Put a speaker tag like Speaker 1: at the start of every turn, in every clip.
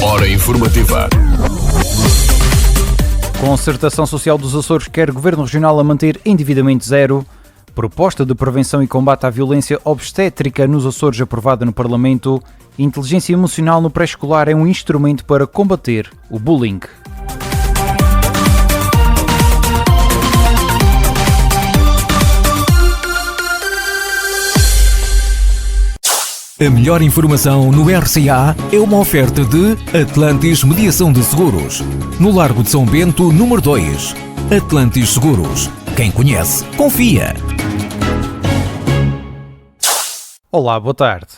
Speaker 1: Hora informativa.
Speaker 2: Concertação Social dos Açores quer Governo Regional a manter endividamento zero. Proposta de prevenção e combate à violência obstétrica nos Açores aprovada no Parlamento. Inteligência emocional no pré-escolar é um instrumento para combater o bullying.
Speaker 3: A melhor informação no RCA é uma oferta de Atlantis Mediação de Seguros. No Largo de São Bento, número 2. Atlantis Seguros. Quem conhece, confia.
Speaker 2: Olá, boa tarde.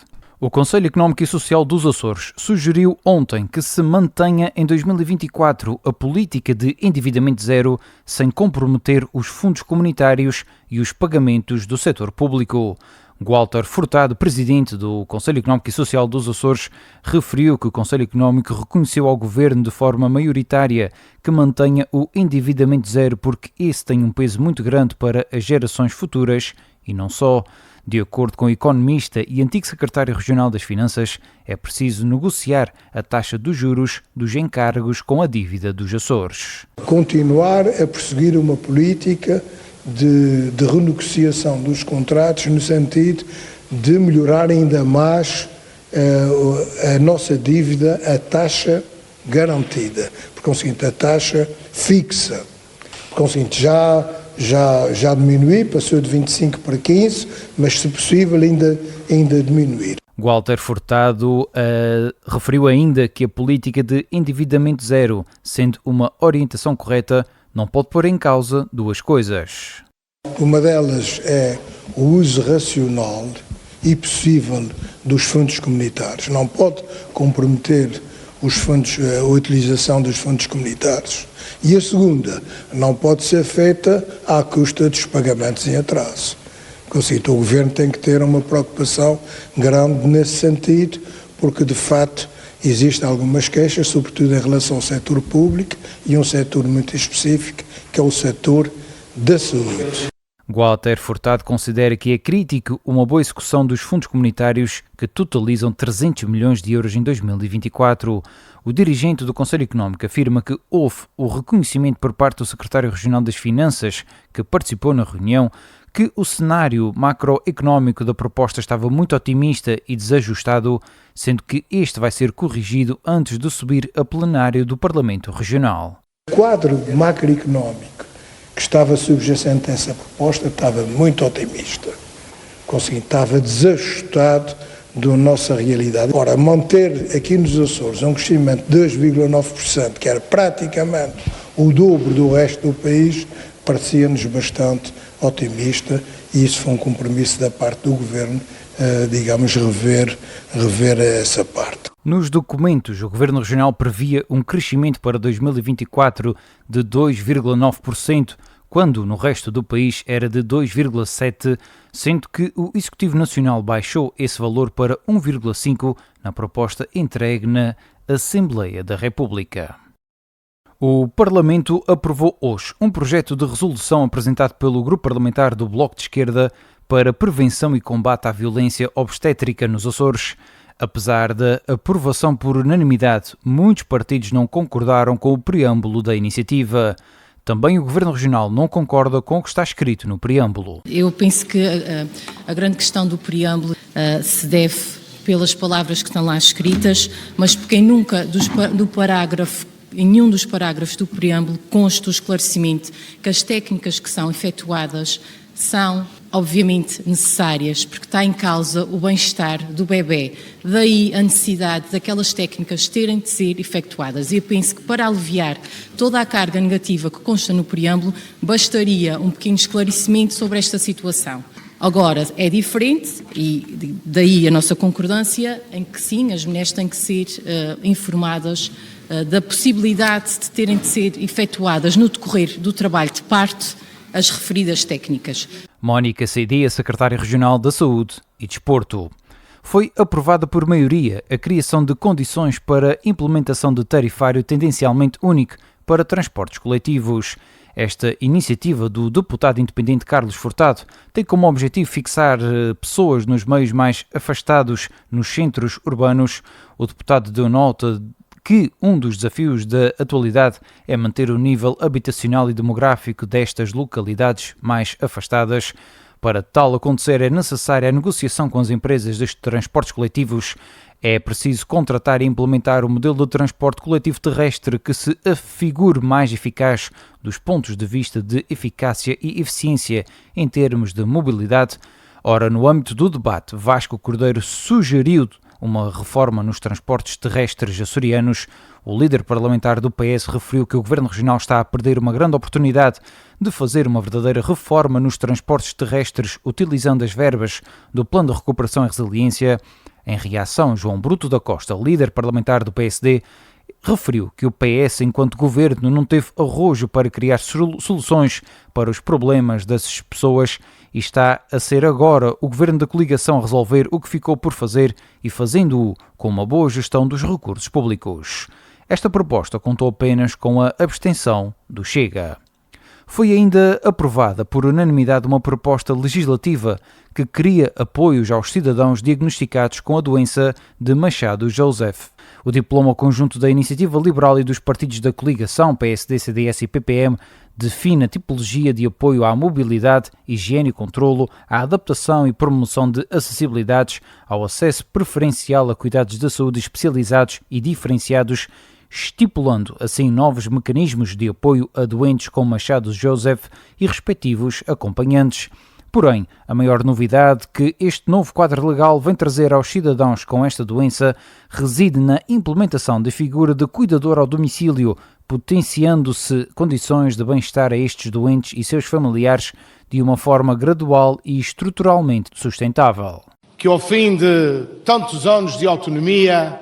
Speaker 2: O Conselho Económico e Social dos Açores sugeriu ontem que se mantenha em 2024 a política de endividamento zero sem comprometer os fundos comunitários e os pagamentos do setor público. Walter Furtado, presidente do Conselho Económico e Social dos Açores, referiu que o Conselho Económico reconheceu ao Governo de forma maioritária que mantenha o endividamento zero porque esse tem um peso muito grande para as gerações futuras e não só. De acordo com o economista e antigo secretário regional das Finanças, é preciso negociar a taxa dos juros dos encargos com a dívida dos Açores.
Speaker 4: Continuar a perseguir uma política de renegociação dos contratos no sentido de melhorar ainda mais a nossa dívida, a taxa garantida, por conseguinte a taxa fixa, por conseguinte já diminuir, passou de 25 para 15, mas se possível ainda diminuir.
Speaker 2: Walter Furtado referiu ainda que a política de endividamento zero, sendo uma orientação correta, não pode pôr em causa duas coisas.
Speaker 4: Uma delas é o uso racional e possível dos fundos comunitários. Não pode comprometer os fundos, a utilização dos fundos comunitários. E a segunda, não pode ser feita à custa dos pagamentos em atraso. O Governo tem que ter uma preocupação grande nesse sentido, porque de facto existem algumas queixas, sobretudo em relação ao setor público e um setor muito específico, que é o setor da saúde.
Speaker 2: Walter Furtado considera que é crítico uma boa execução dos fundos comunitários que totalizam 300 milhões de euros em 2024. O dirigente do Conselho Económico afirma que houve o reconhecimento por parte do secretário regional das Finanças, que participou na reunião, que o cenário macroeconómico da proposta estava muito otimista e desajustado, sendo que este vai ser corrigido antes de subir a plenário do Parlamento Regional.
Speaker 4: O quadro macroeconómico que estava subjacente a essa proposta estava muito otimista, estava desajustado da nossa realidade. Ora, manter aqui nos Açores um crescimento de 2,9%, que era praticamente o dobro do resto do país, parecia-nos bastante otimista e isso foi um compromisso da parte do Governo, rever essa parte.
Speaker 2: Nos documentos, o Governo Regional previa um crescimento para 2024 de 2,9%, quando no resto do país era de 2,7%, sendo que o Executivo Nacional baixou esse valor para 1,5% na proposta entregue na Assembleia da República. O Parlamento aprovou hoje um projeto de resolução apresentado pelo Grupo Parlamentar do Bloco de Esquerda para prevenção e combate à violência obstétrica nos Açores. Apesar da aprovação por unanimidade, muitos partidos não concordaram com o preâmbulo da iniciativa. Também o Governo Regional não concorda com o que está escrito no preâmbulo.
Speaker 5: Eu penso que a grande questão do preâmbulo se deve pelas palavras que estão lá escritas, mas porque em nenhum dos parágrafos do preâmbulo consta o esclarecimento que as técnicas que são efetuadas são, obviamente, necessárias, porque está em causa o bem-estar do bebê. Daí a necessidade daquelas técnicas terem de ser efetuadas. E eu penso que para aliviar toda a carga negativa que consta no preâmbulo, bastaria um pequeno esclarecimento sobre esta situação. Agora, é diferente, e daí a nossa concordância, em que sim, as mulheres têm que ser informadas da possibilidade de terem de ser efetuadas no decorrer do trabalho de parto as referidas técnicas.
Speaker 2: Mónica Saidia, secretária regional da Saúde e Desporto. Foi aprovada por maioria a criação de condições para a implementação de tarifário tendencialmente único para transportes coletivos. Esta iniciativa do deputado independente Carlos Furtado tem como objetivo fixar pessoas nos meios mais afastados nos centros urbanos. O deputado deu nota que um dos desafios da atualidade é manter o nível habitacional e demográfico destas localidades mais afastadas. Para tal acontecer, é necessária a negociação com as empresas de transportes coletivos. É preciso contratar e implementar o modelo de transporte coletivo terrestre que se afigure mais eficaz dos pontos de vista de eficácia e eficiência em termos de mobilidade. Ora, no âmbito do debate, Vasco Cordeiro sugeriu uma reforma nos transportes terrestres açorianos. O líder parlamentar do PS referiu que o Governo Regional está a perder uma grande oportunidade de fazer uma verdadeira reforma nos transportes terrestres utilizando as verbas do Plano de Recuperação e Resiliência. Em reação, João Bruto da Costa, líder parlamentar do PSD, referiu que o PS, enquanto governo, não teve arrojo para criar soluções para os problemas das pessoas e está a ser agora o governo da coligação a resolver o que ficou por fazer e fazendo-o com uma boa gestão dos recursos públicos. Esta proposta contou apenas com a abstenção do Chega. Foi ainda aprovada por unanimidade uma proposta legislativa que cria apoios aos cidadãos diagnosticados com a doença de Machado-Joseph. O diploma conjunto da Iniciativa Liberal e dos partidos da coligação PSD, CDS e PPM define a tipologia de apoio à mobilidade, higiene e controlo, à adaptação e promoção de acessibilidades, ao acesso preferencial a cuidados de saúde especializados e diferenciados, estipulando assim novos mecanismos de apoio a doentes com Machado-Joseph e respectivos acompanhantes. Porém, a maior novidade que este novo quadro legal vem trazer aos cidadãos com esta doença reside na implementação da figura de cuidador ao domicílio, potenciando-se condições de bem-estar a estes doentes e seus familiares de uma forma gradual e estruturalmente sustentável.
Speaker 6: Que ao fim de tantos anos de autonomia,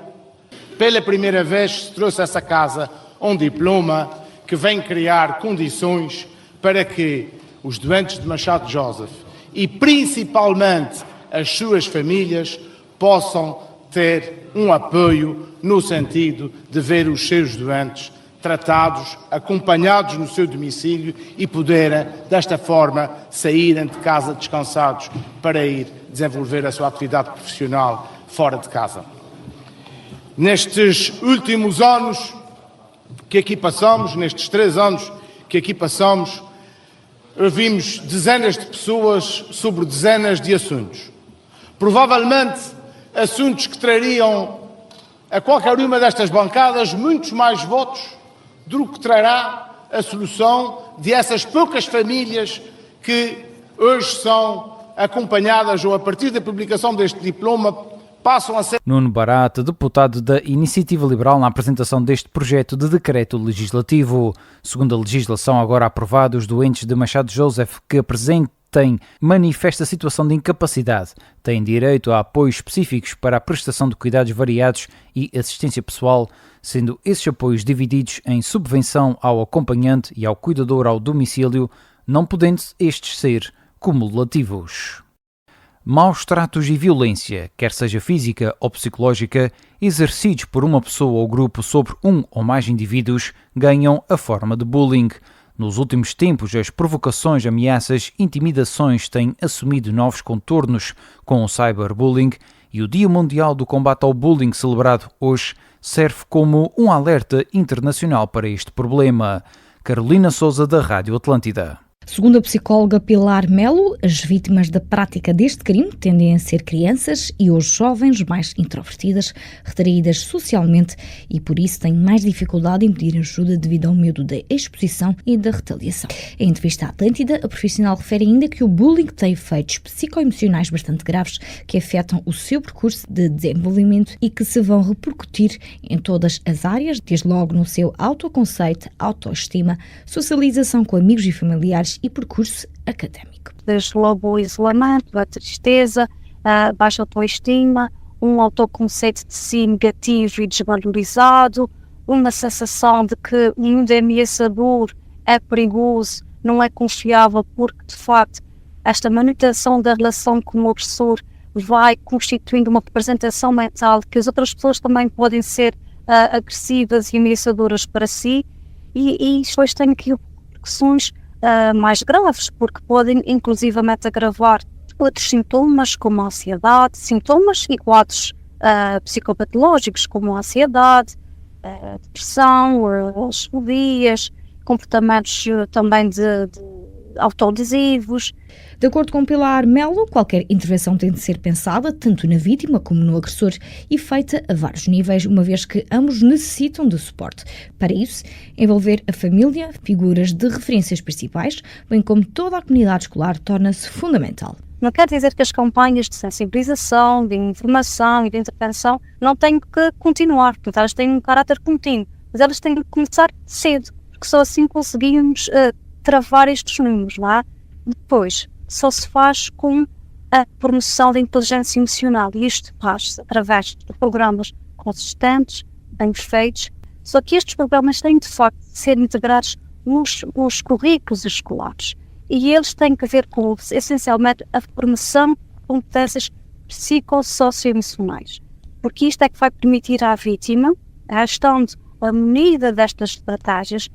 Speaker 6: pela primeira vez se trouxe a essa casa um diploma que vem criar condições para que os doentes de Machado-Joseph e principalmente as suas famílias possam ter um apoio no sentido de ver os seus doentes tratados, acompanhados no seu domicílio e poderem, desta forma, saírem de casa descansados para ir desenvolver a sua atividade profissional fora de casa. Nestes últimos anos que aqui passamos, nestes 3 anos que aqui passamos, ouvimos dezenas de pessoas sobre dezenas de assuntos. Provavelmente assuntos que trariam a qualquer uma destas bancadas muitos mais votos do que trará a solução de essas poucas famílias que hoje são acompanhadas ou a partir da publicação deste diploma passam a ser...
Speaker 2: Nuno Barata, deputado da Iniciativa Liberal, na apresentação deste projeto de decreto legislativo. Segundo a legislação agora aprovada, os doentes de Machado-Joseph que apresentem manifesta situação de incapacidade têm direito a apoios específicos para a prestação de cuidados variados e assistência pessoal, sendo esses apoios divididos em subvenção ao acompanhante e ao cuidador ao domicílio, não podendo estes ser cumulativos. Maus tratos e violência, quer seja física ou psicológica, exercidos por uma pessoa ou grupo sobre um ou mais indivíduos, ganham a forma de bullying. Nos últimos tempos, as provocações, ameaças, intimidações têm assumido novos contornos com o cyberbullying e o Dia Mundial do Combate ao Bullying, celebrado hoje, serve como um alerta internacional para este problema. Carolina Sousa, da Rádio Atlântida.
Speaker 7: Segundo a psicóloga Pilar Melo, as vítimas da prática deste crime tendem a ser crianças e os jovens mais introvertidas, retraídas socialmente e por isso têm mais dificuldade em pedir ajuda devido ao medo da exposição e da retaliação. Em entrevista à Atlântida, a profissional refere ainda que o bullying tem efeitos psicoemocionais bastante graves que afetam o seu percurso de desenvolvimento e que se vão repercutir em todas as áreas, desde logo no seu autoconceito, autoestima, socialização com amigos e familiares e percurso académico.
Speaker 8: Desde logo o isolamento, a tristeza, a baixa autoestima, um autoconceito de si negativo e desvalorizado, uma sensação de que o mundo é ameaçador, é perigoso, não é confiável, porque de facto esta manutenção da relação com o agressor vai constituindo uma representação mental que as outras pessoas também podem ser agressivas e ameaçadoras para si, e depois tem que repercussões mais graves, porque podem inclusivamente agravar outros sintomas, como a ansiedade, sintomas e quadros psicopatológicos, como a ansiedade, a depressão, as fobias, comportamentos também de autolesivos.
Speaker 7: De acordo com Pilar Melo, qualquer intervenção tem de ser pensada tanto na vítima como no agressor e feita a vários níveis, uma vez que ambos necessitam de suporte. Para isso, envolver a família, figuras de referências principais, bem como toda a comunidade escolar, torna-se fundamental.
Speaker 8: Não quer dizer que as campanhas de sensibilização, de informação e de intervenção não têm que continuar, porque elas têm um caráter contínuo, mas elas têm que começar cedo, porque só assim conseguimos travar estes números, não é? Depois, só se faz com a promoção da inteligência emocional, e isto faz-se através de programas consistentes, bem feitos, só que estes programas têm de facto de ser integrados nos currículos escolares, e eles têm que ver com, essencialmente, a formação de competências psicossocioemocionais, porque isto é que vai permitir à vítima a gestão a medida destas estratégias.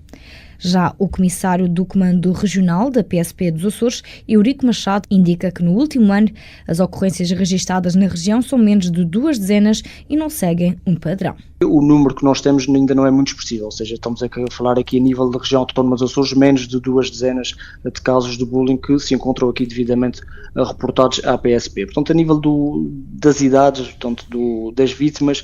Speaker 7: Já o comissário do Comando Regional da PSP dos Açores, Eurico Machado, indica que no último ano as ocorrências registadas na região são menos de 2 dezenas e não seguem um padrão.
Speaker 9: O número que nós temos ainda não é muito expressivo, ou seja, estamos a falar aqui a nível da região autónoma dos Açores, menos de 2 dezenas de casos de bullying que se encontram aqui devidamente reportados à PSP. Portanto, a nível das idades, portanto, das vítimas,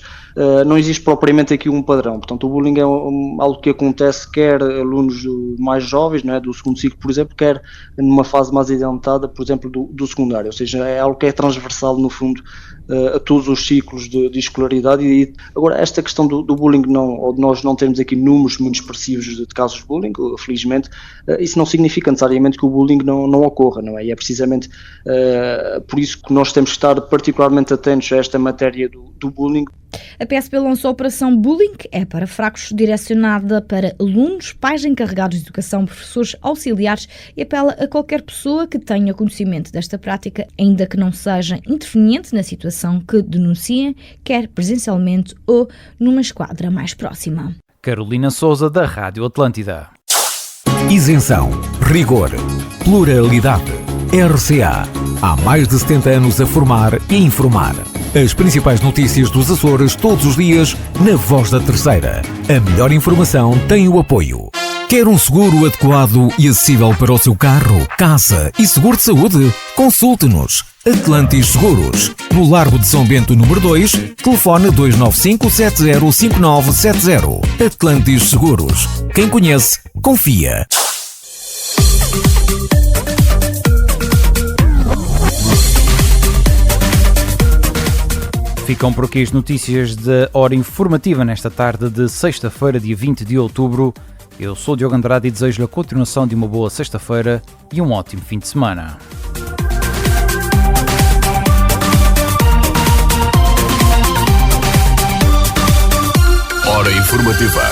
Speaker 9: não existe propriamente aqui um padrão. Portanto, o bullying é algo que acontece quer alunos mais jovens, não é, do segundo ciclo, por exemplo, quer numa fase mais adiantada, por exemplo, do secundário, ou seja, é algo que é transversal, no fundo, a todos os ciclos de escolaridade. E agora, esta questão do bullying, ou de nós não termos aqui números muito expressivos de casos de bullying, felizmente, isso não significa necessariamente que o bullying não ocorra, não é? E é precisamente por isso que nós temos que estar particularmente atentos a esta matéria do bullying.
Speaker 7: A PSP lançou a Operação Bullying, é para fracos, direcionada para alunos, pais encarregados de educação, professores auxiliares, e apela a qualquer pessoa que tenha conhecimento desta prática, ainda que não seja interveniente na situação, que denuncie, quer presencialmente ou numa esquadra mais próxima.
Speaker 2: Carolina Sousa, da Rádio Atlântida.
Speaker 3: Isenção, rigor, pluralidade. RCA. Há mais de 70 anos a formar e informar. As principais notícias dos Açores todos os dias na Voz da Terceira. A melhor informação tem o apoio. Quer um seguro adequado e acessível para o seu carro, casa e seguro de saúde? Consulte-nos. Atlantis Seguros. No Largo de São Bento, número 2, telefone 295 705970. Atlantis Seguros. Quem conhece, confia.
Speaker 2: Ficam por aqui as notícias da hora informativa nesta tarde de sexta-feira, dia 20 de outubro. Eu sou o Diogo Andrade e desejo-lhe a continuação de uma boa sexta-feira e um ótimo fim de semana.
Speaker 1: Hora informativa.